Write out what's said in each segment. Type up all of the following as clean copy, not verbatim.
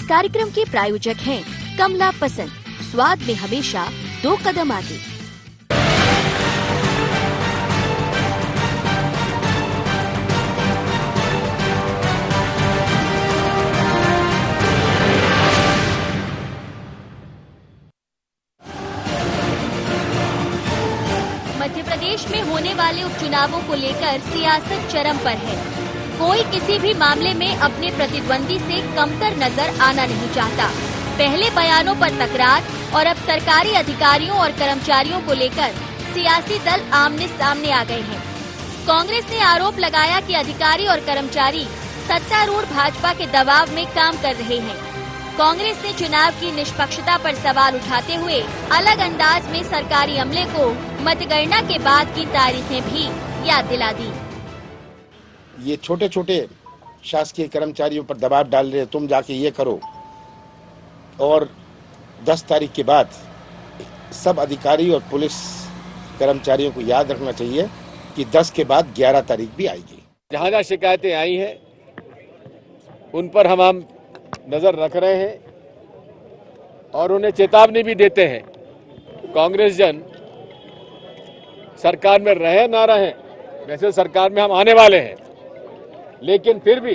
कार्यक्रम के प्रायोजक हैं कमला पसंद, स्वाद में हमेशा 2 कदम आगे। मध्य प्रदेश में होने वाले उपचुनावों को लेकर सियासत चरम पर है। कोई किसी भी मामले में अपने प्रतिद्वंदी से कमतर नजर आना नहीं चाहता। पहले बयानों पर तकरार और अब सरकारी अधिकारियों और कर्मचारियों को लेकर सियासी दल आमने सामने आ गए हैं। कांग्रेस ने आरोप लगाया कि अधिकारी और कर्मचारी सत्तारूढ़ भाजपा के दबाव में काम कर रहे हैं। कांग्रेस ने चुनाव की निष्पक्षता पर सवाल उठाते हुए अलग अंदाज में सरकारी अमले को मतगणना के बाद की तारीखें भी याद दिला दी। ये छोटे छोटे शासकीय कर्मचारियों पर दबाव डाल रहे, तुम जाके ये करो, और 10 तारीख के बाद सब अधिकारी और पुलिस कर्मचारियों को याद रखना चाहिए कि 10 के बाद 11 तारीख भी आएगी। जहाँ जहाँ शिकायतें आई हैं उन पर हम नजर रख रहे हैं और उन्हें चेतावनी भी देते हैं। कांग्रेस जन सरकार में रहे ना रहे, वैसे सरकार में हम आने वाले हैं, लेकिन फिर भी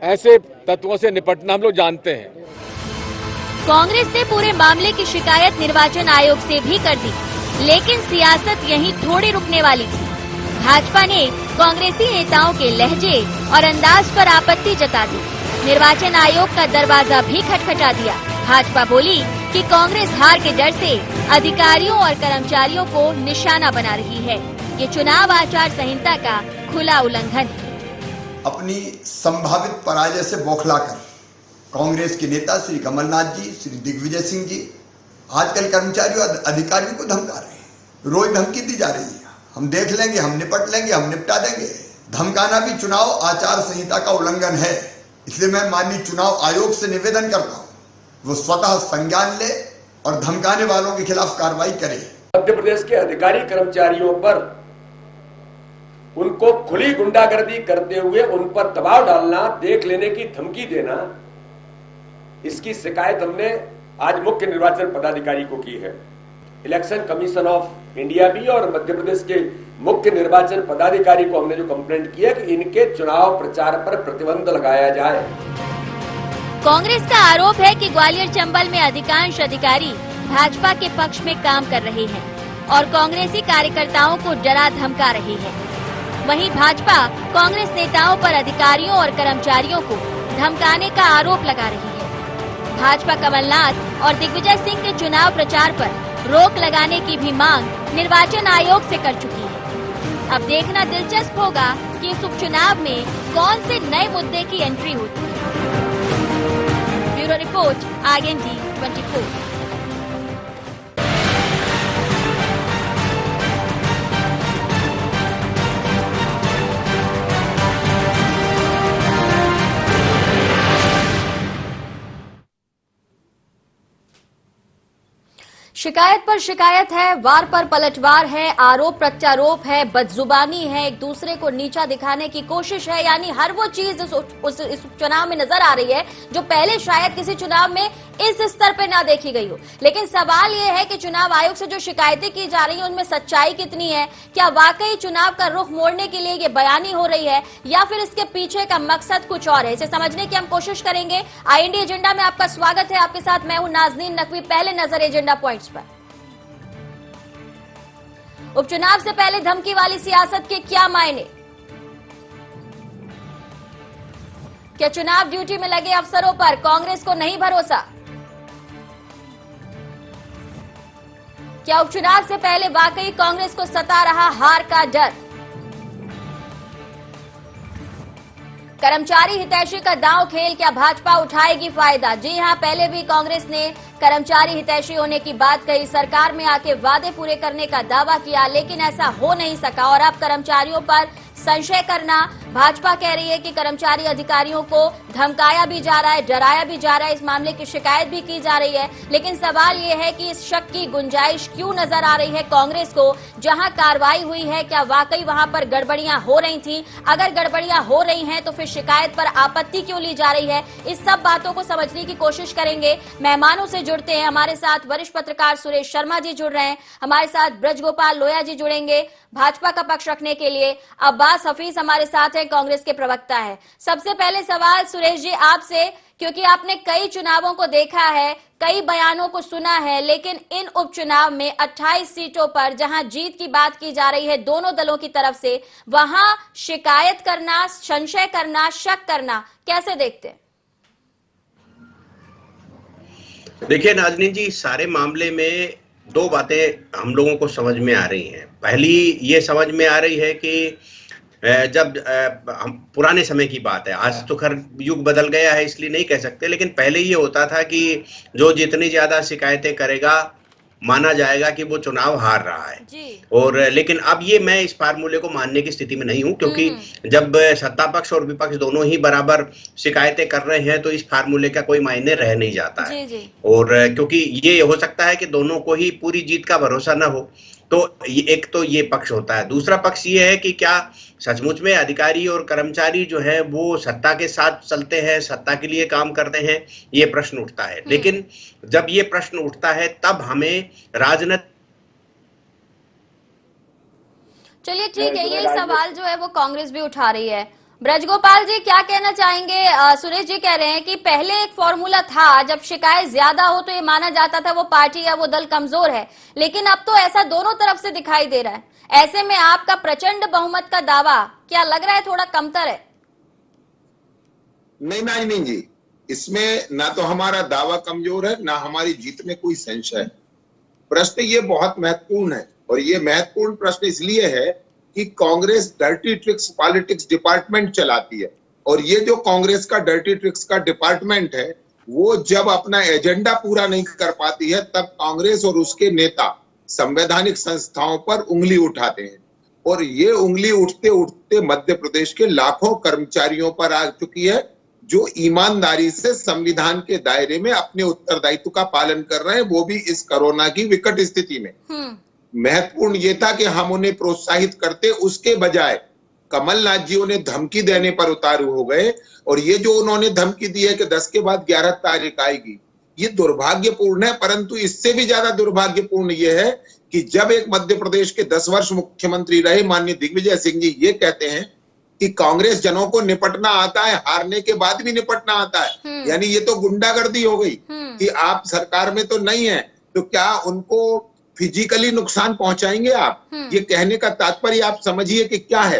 ऐसे तत्वों से निपटना हम लोग जानते हैं। कांग्रेस ने पूरे मामले की शिकायत निर्वाचन आयोग से भी कर दी, लेकिन सियासत यहीं थोड़ी रुकने वाली थी। भाजपा ने कांग्रेसी नेताओं के लहजे और अंदाज पर आपत्ति जता दी। निर्वाचन आयोग का दरवाजा भी खटखटा दिया। भाजपा बोली कि कांग्रेस हार के डर से अधिकारियों और कर्मचारियों को निशाना बना रही है। ये चुनाव आचार संहिता का खुला उल्लंघन है। अपनी संभावित पराजय से बौखलाकर कांग्रेस के नेता श्री कमलनाथ जी, श्री दिग्विजय सिंह जी आजकल कर्मचारियों और अधिकारियों को धमका रहे हैं। रोज धमकी दी जा रही है, हम देख लेंगे, हम निपट लेंगे, हम निपटा देंगे। धमकाना भी चुनाव आचार संहिता का उल्लंघन है। इसलिए मैं माननीय चुनाव आयोग से निवेदन करता हूँ, वो स्वतः संज्ञान ले और धमकाने वालों के खिलाफ कार्रवाई करे। मध्य प्रदेश के अधिकारी कर्मचारियों पर उनको खुली गुंडागर्दी करते हुए उन पर दबाव डालना, देख लेने की धमकी देना, इसकी शिकायत हमने आज मुख्य निर्वाचन पदाधिकारी को की है। इलेक्शन कमीशन ऑफ इंडिया भी और मध्य प्रदेश के मुख्य निर्वाचन पदाधिकारी को हमने जो कंप्लेंट की है कि इनके चुनाव प्रचार पर प्रतिबंध लगाया जाए। कांग्रेस का आरोप है कि ग्वालियर चंबल में अधिकांश अधिकारी भाजपा के पक्ष में काम कर रहे हैं और कांग्रेसी कार्यकर्ताओं को डरा धमका रहे हैं। वहीं भाजपा कांग्रेस नेताओं पर अधिकारियों और कर्मचारियों को धमकाने का आरोप लगा रही है। भाजपा कमलनाथ और दिग्विजय सिंह के चुनाव प्रचार पर रोक लगाने की भी मांग निर्वाचन आयोग से कर चुकी है। अब देखना दिलचस्प होगा कि इस उपचुनाव में कौन से नए मुद्दे की एंट्री होती है। Bureau report, IND 24। शिकायत पर शिकायत है, वार पर पलटवार है, आरोप प्रत्यारोप है, बदजुबानी है, एक दूसरे को नीचा दिखाने की कोशिश है। यानी हर वो चीज इस चुनाव में नजर आ रही है जो पहले शायद किसी चुनाव में इस स्तर पे ना देखी गई हो। लेकिन सवाल ये है कि चुनाव आयोग से जो शिकायतें की जा रही हैं उनमें सच्चाई कितनी है? क्या वाकई चुनाव का रुख मोड़ने के लिए ये बयानी हो रही है या फिर इसके पीछे का मकसद कुछ और है? इसे समझने की हम कोशिश करेंगे। IND एजेंडा में आपका स्वागत है। आपके साथ मैं हूं नाजनीन नकवी। पहले नजर एजेंडा पॉइंट्स पर। उपचुनाव से पहले धमकी वाली सियासत के क्या मायने? क्या चुनाव ड्यूटी में लगे अफसरों पर कांग्रेस को नहीं भरोसा? क्या उपचुनाव से पहले वाकई कांग्रेस को सता रहा हार का डर? कर्मचारी हितैषी का दांव खेल, क्या भाजपा उठाएगी फायदा? जी हां, पहले भी कांग्रेस ने कर्मचारी हितैषी होने की बात कही, सरकार में आके वादे पूरे करने का दावा किया, लेकिन ऐसा हो नहीं सका और अब कर्मचारियों पर संशय करना, भाजपा कह रही है कि कर्मचारी अधिकारियों को धमकाया भी जा रहा है, डराया भी जा रहा है, इस मामले की शिकायत भी की जा रही है। लेकिन सवाल ये है कि इस शक की गुंजाइश क्यों नजर आ रही है कांग्रेस को? जहां कार्रवाई हुई है, क्या वाकई वहां पर गड़बड़ियां हो रही थी? अगर गड़बड़ियां हो रही हैं तो फिर शिकायत पर आपत्ति क्यों ली जा रही है? इस सब बातों को समझने की कोशिश करेंगे। मेहमानों से जुड़ते हैं, हमारे साथ वरिष्ठ पत्रकार सुरेश शर्मा जी जुड़ रहे हैं, हमारे साथ ब्रजगोपाल लोया जी जुड़ेंगे भाजपा का पक्ष रखने के लिए, अब्बास हफीज हमारे साथ है, कांग्रेस के प्रवक्ता है। सबसे पहले सवाल सुरेश जी आपसे, क्योंकि आपने कई चुनावों को देखा है, कई बयानों को सुना है, लेकिन इन उपचुनाव में 28 सीटों पर जहां जीत की बात की जा रही है दोनों दलों की तरफ से, वहां शिकायत करना, संशय करना, शक करना कैसे देखते हैं? देखिए नाज़नीन जी, सारे मामले में दो बातें हम लोगों को समझ में आ रही हैं। पहली ये समझ में आ रही है कि जब हम पुराने समय की बात है, आज तो खैर युग बदल गया है इसलिए नहीं कह सकते, लेकिन पहले ये होता था कि जो जितनी ज्यादा शिकायतें करेगा माना जाएगा कि वो चुनाव हार रहा है जी। और लेकिन अब ये मैं इस फार्मूले को मानने की स्थिति में नहीं हूं, क्योंकि जब सत्ता पक्ष और विपक्ष दोनों ही बराबर शिकायतें कर रहे हैं तो इस फार्मूले का कोई मायने रह नहीं जाता है। जी। और क्योंकि ये हो सकता है कि दोनों को ही पूरी जीत का भरोसा न हो, तो एक तो ये पक्ष होता है। दूसरा पक्ष ये है कि क्या सचमुच में अधिकारी और कर्मचारी जो है वो सत्ता के साथ चलते हैं, सत्ता के लिए काम करते हैं, ये प्रश्न उठता है। लेकिन जब ये प्रश्न उठता है तब हमें राजनीति, चलिए ठीक है, ये सवाल जो है वो कांग्रेस भी उठा रही है। ब्रजगोपाल जी क्या कहना चाहेंगे? सुरेश जी कह रहे हैं कि पहले एक फॉर्मूला था, जब शिकायत ज्यादा हो तो ये माना जाता था वो पार्टी या वो दल कमजोर है, लेकिन अब तो ऐसा दोनों तरफ से दिखाई दे रहा है। ऐसे में आपका प्रचंड बहुमत का दावा क्या लग रहा है थोड़ा कमतर है? नहीं जी, इसमें ना तो हमारा दावा कमजोर है ना हमारी जीत में कोई संशय है। प्रश्न ये बहुत महत्वपूर्ण है और ये महत्वपूर्ण प्रश्न इसलिए है कि Congress dirty tricks politics department चलाती है और ये जो कांग्रेस का डर्टी ट्रिक्स का डिपार्टमेंट है वो जब अपना एजेंडा पूरा नहीं कर पाती है तब कांग्रेस और उसके नेता संवैधानिक संस्थाओं पर उंगली उठाते हैं और ये उंगली उठते उठते मध्य प्रदेश के लाखों कर्मचारियों पर आ चुकी है जो ईमानदारी से संविधान के दायरे में अपने उत्तरदायित्व का पालन कर रहे हैं, वो भी इस कोरोना की विकट स्थिति में। महत्वपूर्ण ये था कि हम उन्हें प्रोत्साहित करते, उसके बजाय कमलनाथ जी उन्हें धमकी देने पर उतारू हो गए और ये जो उन्होंने धमकी दी है कि 10 के बाद 11 तारीख आएगी, ये दुर्भाग्यपूर्ण है। परंतु इससे भी ज्यादा दुर्भाग्यपूर्ण ये है कि जब एक मध्य प्रदेश के 10 वर्ष मुख्यमंत्री रहे माननीय दिग्विजय सिंह जी ये कहते हैं कि कांग्रेस जनों को निपटना आता है, हारने के बाद भी निपटना आता है, यानी ये तो गुंडागर्दी हो गई कि आप सरकार में तो नहीं है तो क्या उनको फिजिकली नुकसान पहुंचाएंगे आप? ये कहने का तात्पर्य आप समझिए कि क्या है।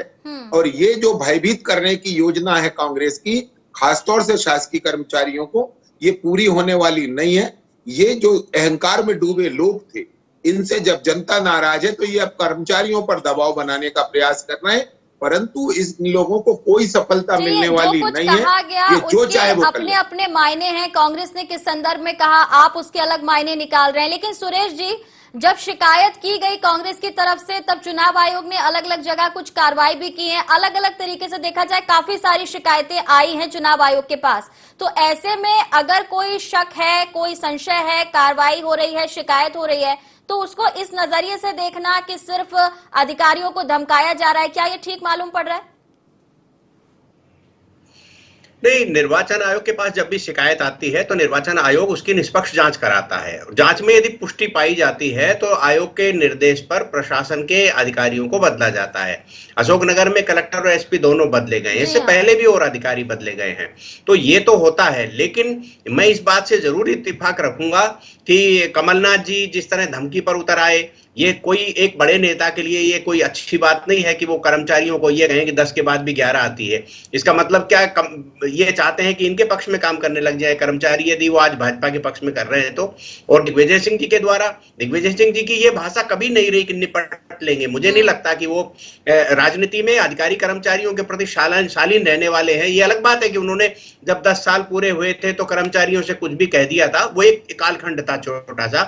और ये जो भयभीत करने की योजना है कांग्रेस की, खासतौर से शासकीय कर्मचारियों को, ये पूरी होने वाली नहीं है। ये जो अहंकार में डूबे लोग थे, इनसे जब जनता नाराज है तो ये अब कर्मचारियों पर दबाव बनाने का प्रयास कर रहे हैं, परंतु इन लोगों को कोई सफलता मिलने वाली नहीं है। ये जो चाहे वो अपने अपने मायने हैं, कांग्रेस ने किस संदर्भ में कहा, आप उसके अलग मायने निकाल रहे हैं। लेकिन सुरेश जी, जब शिकायत की गई कांग्रेस की तरफ से तब चुनाव आयोग ने अलग अलग जगह कुछ कार्रवाई भी की है, अलग अलग तरीके से देखा जाए काफी सारी शिकायतें आई हैं चुनाव आयोग के पास। तो ऐसे में अगर कोई शक है, कोई संशय है, कार्रवाई हो रही है, शिकायत हो रही है, तो उसको इस नजरिए से देखना कि सिर्फ अधिकारियों को धमकाया जा रहा है, क्या ये ठीक मालूम पड़ रहा है? नहीं, निर्वाचन आयोग के पास जब भी शिकायत आती है तो निर्वाचन आयोग उसकी निष्पक्ष जांच कराता है। जांच में यदि पुष्टि पाई जाती है तो आयोग के निर्देश पर प्रशासन के अधिकारियों को बदला जाता है। अशोकनगर में कलेक्टर और एसपी दोनों बदले गए, इससे पहले भी और अधिकारी बदले गए हैं, तो ये तो होता है। लेकिन मैं इस बात से जरूर इत्तेफाक रखूंगा कि कमलनाथ जी जिस तरह धमकी पर उतर आए, ये कोई एक बड़े नेता के लिए ये कोई अच्छी बात नहीं है कि वो कर्मचारियों को ये कहें कि 10 के बाद भी 11 आती है। इसका मतलब क्या ये चाहते हैं कि इनके पक्ष में काम करने लग जाए कर्मचारी, यदि वो आज भाजपा के पक्ष में कर रहे हैं तो। और दिग्विजय सिंह जी के द्वारा, दिग्विजय सिंह जी की ये भाषा कभी नहीं रही कि निपट काट लेंगे। मुझे नहीं लगता कि वो राजनीति में अधिकारी कर्मचारियों के प्रति शालीन रहने वाले हैं। ये अलग बात है कि उन्होंने जब 10 साल पूरे हुए थे तो कर्मचारियों से कुछ भी कह दिया था, वो एक कालखंड था छोटा सा।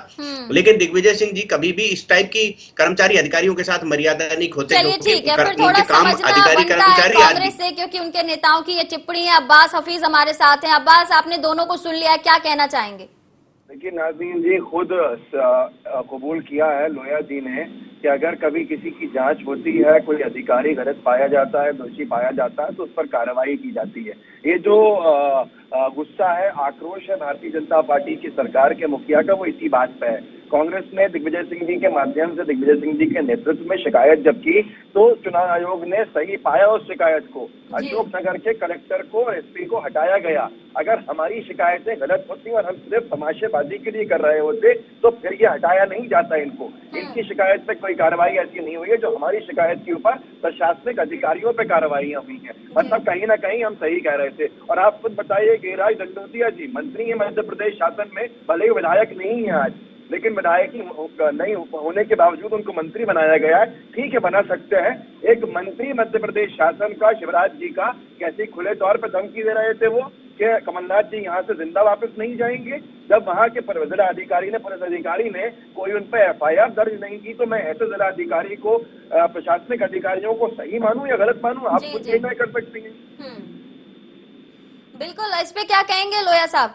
लेकिन दिग्विजय सिंह जी कभी भी इस टाइप की कर्मचारी अधिकारियों के साथ मर्यादा नहीं खोते। चलिए ठीक है, फिर थोड़ा समझना बनता है कांग्रेस से, क्योंकि उनके नेताओं की ये टिप्पणी है। अब्बास हफीज हमारे साथ हैं। अब्बास, आपने दोनों को सुन लिया, क्या कहना चाहेंगे? देखिए नाज़रीन जी, खुद कबूल किया है लोया जी ने कि अगर कभी किसी की जांच होती है, कोई अधिकारी गलत पाया जाता है, दोषी पाया जाता है, तो उस पर कार्रवाई की जाती है। ये जो गुस्सा है, आक्रोश है भारतीय जनता पार्टी की सरकार के मुखिया का, वो इसी बात पे है। कांग्रेस ने दिग्विजय सिंह जी के माध्यम से दिग्विजय सिंह जी के नेतृत्व में शिकायत जब की, तो चुनाव आयोग ने सही पाया उस शिकायत को। अशोकनगर के कलेक्टर को और एसपी को हटाया गया। अगर हमारी शिकायतें गलत होती और हम सिर्फ तमाशेबाजी के लिए कर रहे होते तो फिर ये हटाया नहीं जाता इनको। इनकी शिकायत पे कोई कार्रवाई ऐसी नहीं हुई है जो हमारी शिकायत के ऊपर प्रशासनिक अधिकारियों पे कार्रवाइयां हुई हैं। मतलब कहीं ना कहीं हम सही कह रहे थे। और आप खुद बताइए, गिरिराज दंडोतिया जी मंत्री है मध्य प्रदेश शासन में, भले ही विधायक नहीं है आज, लेकिन विधायक नहीं होने के बावजूद उनको मंत्री बनाया गया है। ठीक है, बना सकते हैं। एक मंत्री मध्य प्रदेश शासन का, शिवराज जी का, कैसे खुले तौर पर धमकी दे रहे थे वो कि कमलनाथ जी यहाँ से जिंदा वापस नहीं जाएंगे। जब वहाँ के जिला अधिकारी ने, पुलिस अधिकारी ने कोई उन पर FIR दर्ज नहीं की, तो मैं ऐसे जिला अधिकारी को, प्रशासनिक अधिकारियों को सही मानूं या गलत मानूं? आप खुद निर्णय कर सकती हैं। बिल्कुल, इस पे क्या कहेंगे लोया साहब?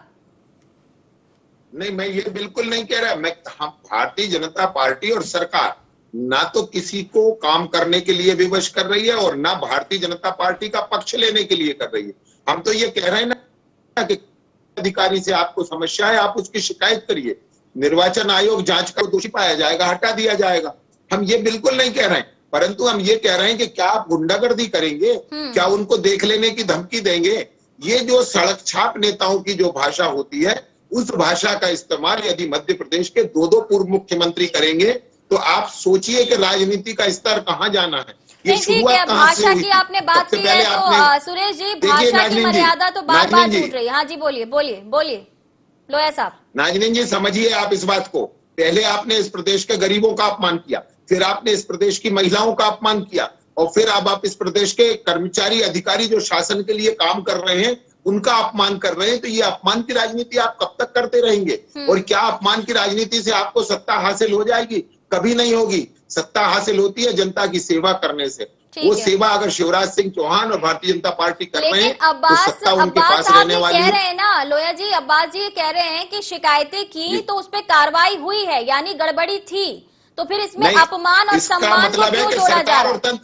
नहीं, मैं ये बिल्कुल नहीं कह रहा। हम भारतीय जनता पार्टी और सरकार ना तो किसी को काम करने के लिए विवश कर रही है और ना भारतीय जनता पार्टी का पक्ष लेने के लिए कर रही है। हम तो ये कह रहे हैं ना कि अधिकारी से आपको समस्या है, आप उसकी शिकायत करिए, निर्वाचन आयोग जांच कर दोषी पाया जाएगा, हटा दिया जाएगा। हम ये बिल्कुल नहीं कह रहे हैं, परंतु हम ये कह रहे हैं कि क्या आप गुंडागर्दी करेंगे? क्या उनको देख लेने की धमकी देंगे? ये जो सड़क छाप नेताओं की जो भाषा होती है, उस भाषा का इस्तेमाल यदि मध्य प्रदेश के 2 पूर्व मुख्यमंत्री करेंगे तो आप सोचिए कि राजनीति का स्तर कहां जाना है। ये शुरुआत कहां से हुई? भाषा की आपने बात की है तो सुरेश जी, भाषा की मर्यादा तो बार बार टूट रही है। हाँ जी, बोलिए बोलिए बोलिए लोया साहब। नाजनीन जी, समझिए आप इस बात को। पहले आपने इस प्रदेश के गरीबों का अपमान किया, फिर आपने इस प्रदेश की महिलाओं का अपमान किया, और फिर अब आप इस प्रदेश के कर्मचारी अधिकारी जो शासन के लिए काम कर रहे हैं उनका अपमान कर रहे हैं। तो ये अपमान की राजनीति आप कब तक करते रहेंगे? और क्या अपमान की राजनीति से आपको सत्ता हासिल हो जाएगी? कभी नहीं होगी। सत्ता हासिल होती है जनता की सेवा करने से। वो सेवा अगर शिवराज सिंह चौहान और भारतीय जनता पार्टी कर रहे हैं तो सत्ता उनके पास रहने वाली है। कह रहे हैं ना लोया जी, अब्बास जी कह रहे हैं कि शिकायतें की तो उस पर कार्रवाई हुई है, यानी गड़बड़ी थी, तो फिर इसमें अपमान और सम्मान को क्यों जोड़ा जा रहा है?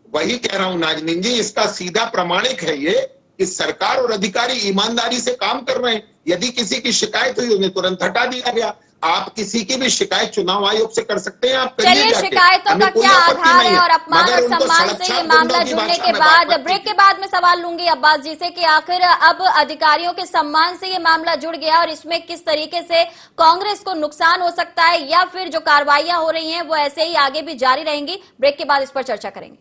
वही कह रहा हूं नाजनीन जी, इसका सीधा प्रमाणिक है ये कि सरकार और अधिकारी ईमानदारी से काम कर रहे हैं। यदि किसी की शिकायत हुई उन्हें तुरंत हटा दिया गया। आप किसी की भी शिकायत चुनाव आयोग से कर सकते हैं, आप करिए। चलिए, शिकायतों का क्या आधार है और अपमान और सम्मान से ये मामला जुड़ने के बाद, ब्रेक के बाद में सवाल लूंगी अब्बास जी से कि आखिर अब अधिकारियों के सम्मान से ये मामला जुड़ गया और इसमें किस तरीके से कांग्रेस को नुकसान हो सकता है, या फिर जो कार्रवाइयां हो रही हैं वो ऐसे ही आगे भी जारी रहेंगी। ब्रेक के बाद इस पर चर्चा करेंगे।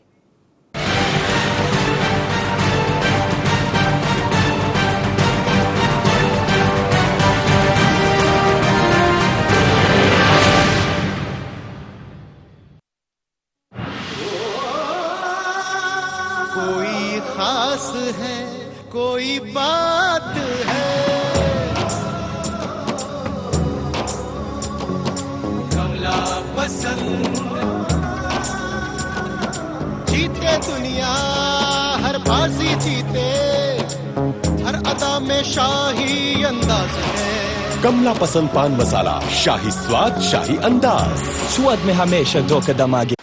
कोई खास है, कोई बात है, कमला पसंद। जीते दुनिया हर बाजी जीते, हर अदा में शाही अंदाज है। कमला पसंद पान मसाला, शाही स्वाद, शाही अंदाज, स्वाद में हमेशा 2 कदम आगे।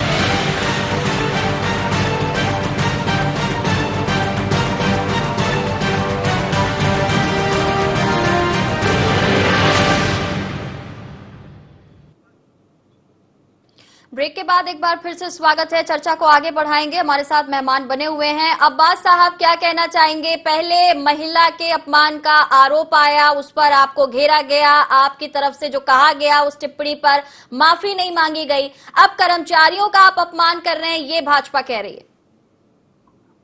ब्रेक के बाद एक बार फिर से स्वागत है। चर्चा को आगे बढ़ाएंगे। हमारे साथ मेहमान बने हुए हैं। अब्बास साहब, क्या कहना चाहेंगे? पहले महिला के अपमान का आरोप आया, उस पर आपको घेरा गया, आपकी तरफ से जो कहा गया उस टिप्पणी पर माफी नहीं मांगी गई। अब कर्मचारियों का आप अपमान कर रहे हैं, ये भाजपा कह रही है।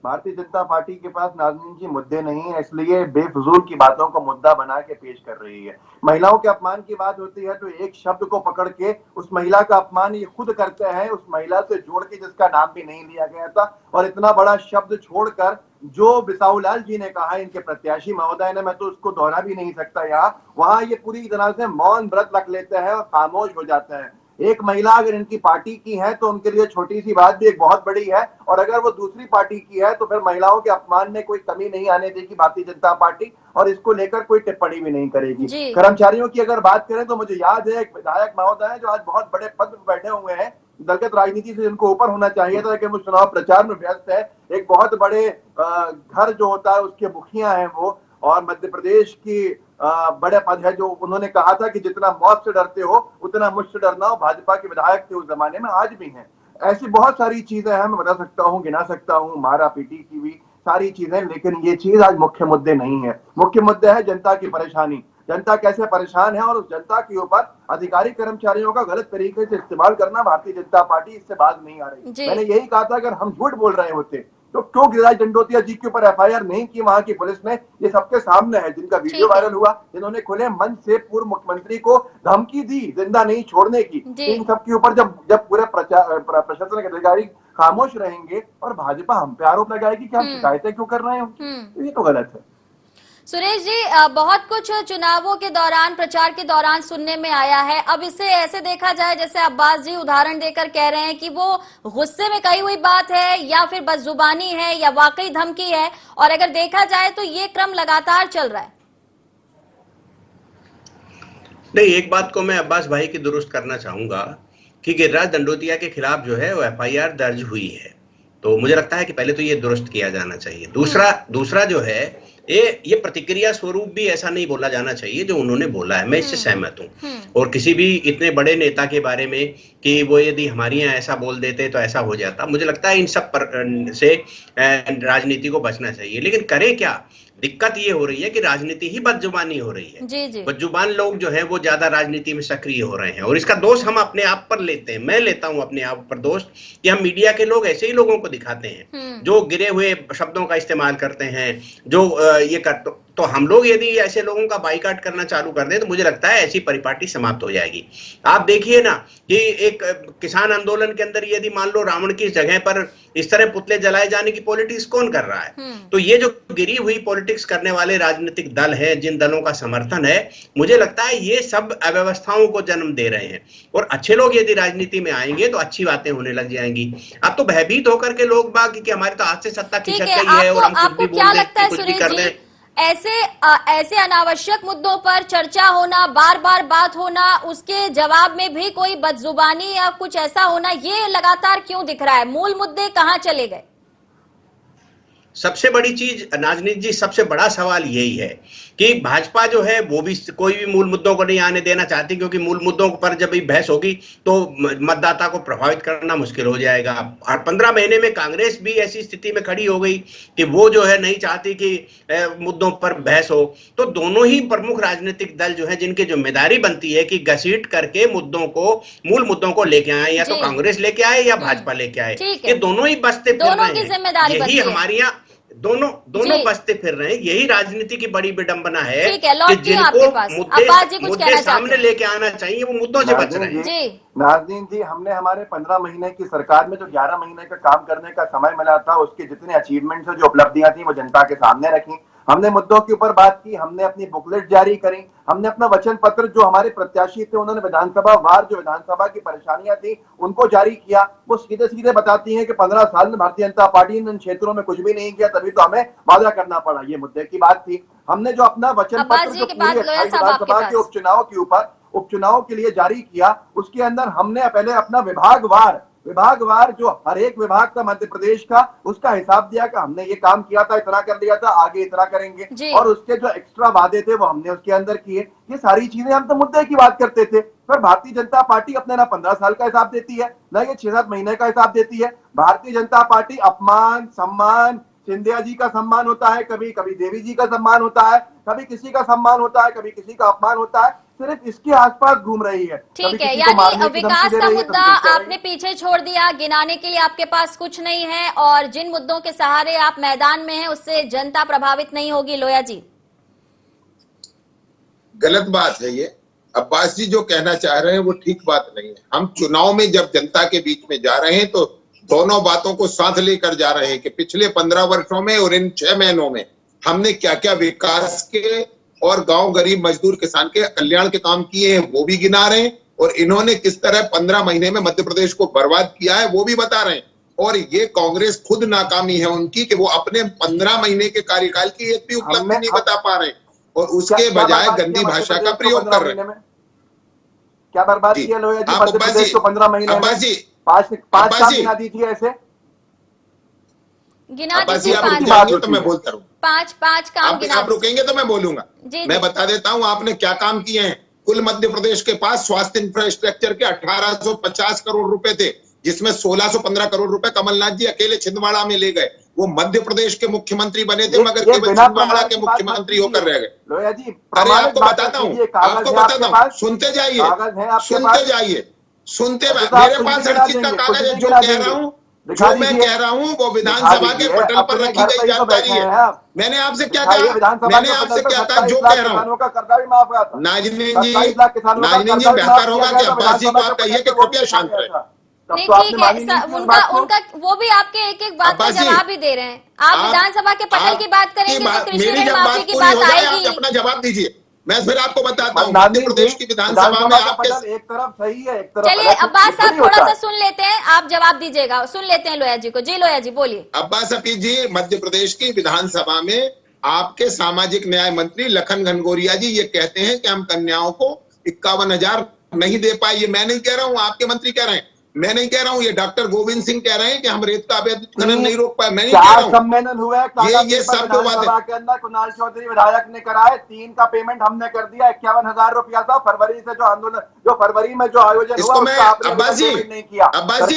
भारतीय जनता पार्टी के पास नाज़रीन जी मुद्दे नहीं है, इसलिए बेफजूल की बातों को मुद्दा बना के पेश कर रही है। महिलाओं के अपमान की बात होती है तो एक शब्द को पकड़ के उस महिला का अपमान ये खुद करते हैं, उस महिला से जोड़ के जिसका नाम भी नहीं लिया गया था, और इतना बड़ा शब्द छोड़कर जो बिसाऊलाल जी ने कहा, इनके प्रत्याशी महोदय ने, मैं तो उसको दोहरा भी नहीं सकता यहाँ, वहां ये पूरी तरह से मौन व्रत रख लेते हैं और खामोश हो जाते हैं। एक महिला अगर इनकी पार्टी की है तो उनके लिए छोटी सी बात भी एक बहुत बड़ी है, और अगर वो दूसरी पार्टी की है तो फिर महिलाओं के अपमान में कोई कमी नहीं आने देगी भारतीय जनता पार्टी, और इसको लेकर कोई टिप्पणी भी नहीं करेगी। कर्मचारियों की अगर बात करें तो मुझे याद है एक विधायक महोदय है जो आज बहुत बड़े पद पर बैठे हुए हैं, दलगत राजनीति से जिनको ऊपर होना चाहिए था, लेकिन वो चुनाव प्रचार में व्यस्त है। एक बहुत बड़े घर जो होता है उसके मुखिया हैं वो, और मध्य प्रदेश की बड़े पद है, जो उन्होंने कहा था कि जितना मौत से डरते हो उतना मुझसे डरना हो। भाजपा के विधायक थे उस जमाने में, आज भी हैं। ऐसी बहुत सारी चीजें हैं, मैं बता सकता हूँ, गिना सकता हूँ, मारा पीटी की भी सारी चीजें, लेकिन ये चीज आज मुख्य मुद्दे नहीं है। मुख्य मुद्दे है जनता की परेशानी, जनता कैसे परेशान है, और उस जनता के ऊपर अधिकारी कर्मचारियों का गलत तरीके से इस्तेमाल करना भारतीय जनता पार्टी इससे बाज नहीं आ रही। मैंने यही कहा था अगर हम झूठ बोल रहे होते तो क्यों गिरिराज दंडोतिया जी के ऊपर एफआईआर नहीं की वहां की पुलिस ने? ये सबके सामने है, जिनका वीडियो वायरल हुआ, जिन्होंने खुले मन से पूर्व मुख्यमंत्री को धमकी दी जिंदा नहीं छोड़ने की। इन सब के ऊपर जब पूरे प्रशासन के अधिकारी खामोश रहेंगे और भाजपा हम पे आरोप लगाएगी कि हम शिकायतें क्यों कर रहे हैं, तो ये तो गलत है। सुरेश जी, बहुत कुछ चुनावों के दौरान, प्रचार के दौरान सुनने में आया है। अब इसे ऐसे देखा जाए जैसे अब्बास जी उदाहरण देकर कह रहे हैं कि वो गुस्से में कही हुई बात है या फिर बदजुबानी है या वाकई धमकी है, और अगर देखा जाए तो ये क्रम लगातार चल रहा है। नहीं, एक बात को मैं अब्बास भाई की दुरुस्त करना चाहूंगा कि गिरिराज दंडोतिया के खिलाफ जो है वो एफआईआर दर्ज हुई है, तो मुझे लगता है कि पहले तो ये दुरुस्त किया जाना चाहिए। दूसरा जो है ये प्रतिक्रिया स्वरूप भी ऐसा नहीं बोला जाना चाहिए जो उन्होंने बोला है, मैं इससे सहमत हूँ। और किसी भी इतने बड़े नेता के बारे में कि वो यदि हमारे यहाँ ऐसा बोल देते तो ऐसा हो जाता, मुझे लगता है इन सब से राजनीति को बचना चाहिए। लेकिन करें क्या? दिक्कत ये हो रही है कि राजनीति ही बदजुबानी हो रही है। बदजुबान लोग जो है वो ज्यादा राजनीति में सक्रिय हो रहे हैं, और इसका दोष हम अपने आप पर लेते हैं। मैं लेता हूं अपने आप पर दोष कि हम मीडिया के लोग ऐसे ही लोगों को दिखाते हैं जो गिरे हुए शब्दों का इस्तेमाल करते हैं, जो ये करते। तो हम लोग यदि ऐसे लोगों का बाइकाट करना चालू कर दें तो मुझे लगता है ऐसी परिपाटी समाप्त हो जाएगी। आप देखिए ना कि एक किसान आंदोलन के अंदर यदि मान लो रावण की जगह पर इस तरह पुतले जलाए जाने की पॉलिटिक्स कौन कर रहा है? तो ये जो गिरी हुई पॉलिटिक्स करने वाले राजनीतिक दल हैं, जिन दलों का समर्थन है, मुझे लगता है ये सब अव्यवस्थाओं को जन्म दे रहे हैं। और अच्छे लोग यदि राजनीति में आएंगे तो अच्छी बातें होने लग जाएंगी। अब तो भयभीत होकर के लोग बाग कि हमारे तो आज से सत्ता खिसक गई है और हम कुछ भी बोल दें, कुछ भी कर दें। ऐसे अनावश्यक मुद्दों पर चर्चा होना, बार बार बात होना, उसके जवाब में भी कोई बदजुबानी या कुछ ऐसा होना, ये लगातार क्यों दिख रहा है? मूल मुद्दे कहाँ चले गए? सबसे बड़ी चीज नाजनीत जी, सबसे बड़ा सवाल यही है कि भाजपा जो है वो भी कोई भी मूल मुद्दों को नहीं आने देना चाहती, क्योंकि मूल मुद्दों पर जब बहस होगी तो मतदाता को प्रभावित करना मुश्किल हो जाएगा। और 15 महीने में कांग्रेस भी ऐसी स्थिति में खड़ी हो गई कि वो जो है नहीं चाहती कि मुद्दों पर बहस हो। तो दोनों ही प्रमुख राजनीतिक दल जो है, जिनकी जिम्मेदारी बनती है कि घसीट करके मुद्दों को, मूल मुद्दों को लेके आए, या तो कांग्रेस लेके आए या भाजपा लेके आए, ये दोनों ही बसते फिर रहे हैं। यही हमारी यहाँ दोनों बसते फिर रहे हैं। यही राजनीति की बड़ी विडंबना है कि जिनको मुद्दे सामने लेके आना चाहिए वो मुद्दों से बच रहे हैं। नाज़रीन जी, हमने हमारे 15 महीने की सरकार में जो 11 महीने का काम करने का समय मिला था, उसके जितने अचीवमेंट्स है, जो उपलब्धियां थी, वो जनता के सामने रखी। हमने मुद्दों के ऊपर बात की, हमने अपनी बुकलेट जारी करी, हमने अपना वचन पत्र, जो हमारे प्रत्याशी थे उन्होंने विधानसभा वार जो विधानसभा की परेशानियां थी उनको जारी किया। वो सीधे सीधे बताती हैं कि 15 साल में भारतीय जनता पार्टी ने इन क्षेत्रों में कुछ भी नहीं किया, तभी तो हमें वादा करना पड़ा। ये मुद्दे की बात थी। हमने जो अपना वचन पत्र जो पूरी विधानसभा के उपचुनाव के ऊपर, उपचुनाव के लिए जारी किया, उसके अंदर हमने पहले अपना विभागवार जो हर एक विभाग का मध्य प्रदेश का, उसका हिसाब दिया कि हमने ये काम किया था, इतना कर लिया था, आगे इतना करेंगे, और उसके जो एक्स्ट्रा वादे थे वो हमने उसके अंदर किए। ये सारी चीजें, हम तो मुद्दे की बात करते थे। पर भारतीय जनता पार्टी अपने ना 15 साल का हिसाब देती है, ना ये 6-7 महीने का हिसाब देती है। भारतीय जनता पार्टी अपमान, सम्मान, सिंधिया जी का सम्मान होता है, कभी कभी देवी जी का सम्मान होता है, कभी किसी का सम्मान होता है, कभी किसी का अपमान होता है। सिर्फ इसके आसपास घूम रही है। ठीक है, यानी विकास का मुद्दा आपने पीछे छोड़ दिया, गिनाने के लिए आपके पास कुछ नहीं है, और जिन मुद्दों के सहारे आप मैदान में हैं उससे जनता प्रभावित नहीं होगी। लोया जी, गलत बात है ये। अब्बास जी जो कहना चाह रहे हैं वो ठीक बात नहीं है। हम चुनाव में जब जनता के बीच में जा रहे हैं तो दोनों बातों को साथ लेकर जा रहे हैं कि पिछले 15 वर्षों में और इन 6 महीनों में हमने क्या क्या विकास के और गांव गरीब मजदूर किसान के कल्याण के काम किए हैं वो भी गिना रहे हैं, और इन्होंने किस तरह 15 महीने में मध्य प्रदेश को बर्बाद किया है वो भी बता रहे हैं। और ये कांग्रेस खुद नाकामी है उनकी कि वो अपने 15 महीने के कार्यकाल की एक भी उपलब्धि नहीं बता पा रहे हैं, और उसके बजाय गंदी भाषा का प्रयोग कर रहे हैं। क्या बर्बाद किया लोया जी मध्य प्रदेश को 15 महीने में? पांच काम गिना दीजिए ऐसे, गिना दीजिए तो मैं बोलता रहूं। पांच काम गिना। आप रुकेंगे तो मैं बोलूंगा। मैं बता देता हूं आपने क्या काम किए हैं। कुल मध्य प्रदेश के पास स्वास्थ्य इंफ्रास्ट्रक्चर के 1850 करोड़ रुपए थे, जिसमें 1615 करोड़ रुपए कमलनाथ जी अकेले छिंदवाड़ा में ले गए। वो मध्य प्रदेश के मुख्यमंत्री बने थे, मगर केवल छिंदवाड़ा के मुख्यमंत्री होकर रह गए। लोया जी, अरे आपको बताता हूँ, सुनते जाइए, सुनते मेरे पास हर चीज का कागज है। जो कह रहा हूँ, जो मैं कह रहा हूँ वो विधानसभा के पटल पर रखी गई जानकारी है। मैंने आपसे क्या कहा? मैंने आपसे क्या कहा? जो कह रहा हूँ। नाजनीन जी बेहतर होगा कि अब्बास जी को आप कहिए कि कृपया शांत रहे। नहीं, ठीक है, उनका वो भी आपके एक एक बात का जवाब ही दे रहे हैं। आप विधानसभा के पटल की बात करेंगे तो कृषि ऋण माफी की बात आएगी। अपना जवाब दीजिए, मैं फिर आपको बताता हूँ। मध्य प्रदेश की विधानसभा में आपके एक तरफ सही है, एक तरफ। चलिए अब्बास साहब थोड़ा सा सुन लेते हैं, आप जवाब दीजिएगा। सुन लेते हैं लोया जी को। जी लोया जी बोलिए। अब्बास हफीज जी, मध्य प्रदेश की विधानसभा में आपके सामाजिक न्याय मंत्री लखन घनघोरिया जी ये कहते हैं कि हम कन्याओं को 51,000 नहीं दे पाए। ये मैं नहीं कह रहा हूँ, आपके मंत्री कह रहे हैं, मैं नहीं कह रहा हूँ। ये डॉक्टर गोविंद सिंह कह रहे हैं कि हम रेत का अवैध खनन नहीं रोक पाए। मैं नहीं कह रहा हूँ। सम्मेलन हुआ है ये सब जो बात के अंदर कुणाल चौधरी विधायक ने कराए, 3 का पेमेंट हमने कर दिया। 51,000 रुपया था फरवरी से जो आंदोलन, जो फरवरी में जो आयोजन हुआ उसका आपने नहीं किया। अब्बास जी,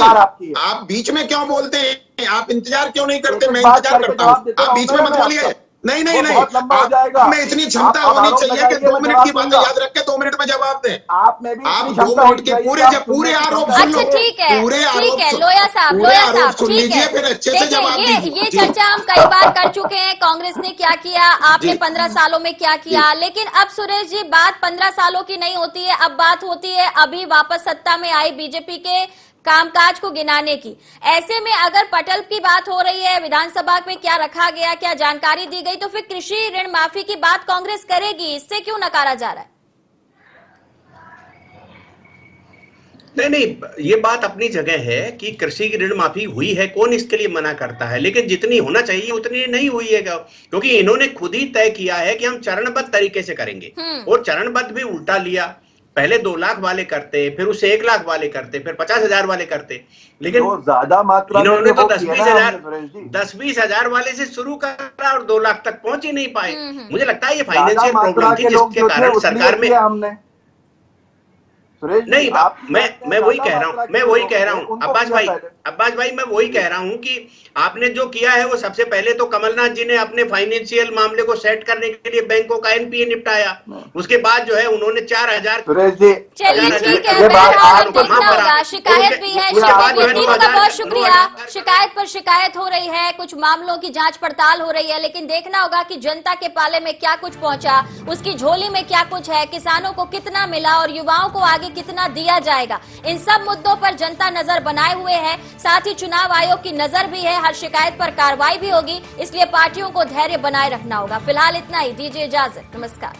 आप बीच में क्यों बोलते हैं? आप इंतजार क्यों नहीं करते? मैं इंतजार करता हूँ, आप बीच में मत बोलिए। नहीं, मैं इतनी क्षमता होनी चाहिए कि 2 मिनट की बात याद रख के 2 मिनट में जवाब दें। आप में भी आप 2 मिनट के पूरे आरोप सुन लो। अच्छा ठीक है, ठीक है लोया साहब सुन लीजिए, फिर अच्छे से जवाब दीजिए। ये चर्चा हम कई बार कर चुके हैं, कांग्रेस ने क्या किया, आपने 15 सालों में क्या किया। लेकिन अब सुरेश जी बात 15 सालों की नहीं होती है, अब बात होती है अभी वापस सत्ता में आई बीजेपी के कामकाज को गिनाने की। ऐसे में अगर पटल की बात हो रही है, विधानसभा में क्या रखा गया, क्या जानकारी दी गई, तो फिर कृषि ऋण माफी की बात कांग्रेस करेगी, इससे क्यों नकारा जा रहा है? नहीं, ये बात अपनी जगह है कि कृषि की ऋण माफी हुई है, कौन इसके लिए मना करता है, लेकिन जितनी होना चाहिए उतनी नहीं हुई है, क्योंकि इन्होंने खुद ही तय किया है कि हम चरणबद्ध तरीके से करेंगे, और चरणबद्ध भी उल्टा लिया। पहले 2 लाख वाले करते, फिर उसे 1 लाख वाले करते, फिर 50,000 वाले करते, लेकिन ज्यादा मात्रा इन्होंने तो 10-20 हजार वाले से शुरू करा और 2 लाख तक पहुंच ही नहीं पाए। मुझे लगता है ये फाइनेंशियल प्रॉब्लम थी जिसके कारण सरकार में हमने नहीं, मैं वही कह रहा हूँ अब्बास भाई मैं वही कह रहा हूँ कि आपने जो किया है वो सबसे पहले तो कमलनाथ जी ने अपने फाइनेंशियल मामले को सेट करने के लिए बैंकों का एनपीए निपटाया, उसके बाद जो है उन्होंने 4,000 चलिए ठीक है, होगा शिकायत भी है। बहुत शुक्रिया। शिकायत पर शिकायत हो रही है, कुछ मामलों की जांच पड़ताल हो रही है, लेकिन देखना होगा कि जनता के पाले में क्या कुछ पहुंचा, उसकी झोली में क्या कुछ है, किसानों को कितना मिला और युवाओं को आगे कितना दिया जाएगा। इन सब मुद्दों पर जनता नजर बनाए हुए है, साथ ही चुनाव आयोग की नजर भी है, हर शिकायत पर कार्रवाई भी होगी, इसलिए पार्टियों को धैर्य बनाए रखना होगा। फिलहाल इतना ही, दीजिए इजाजत, नमस्कार।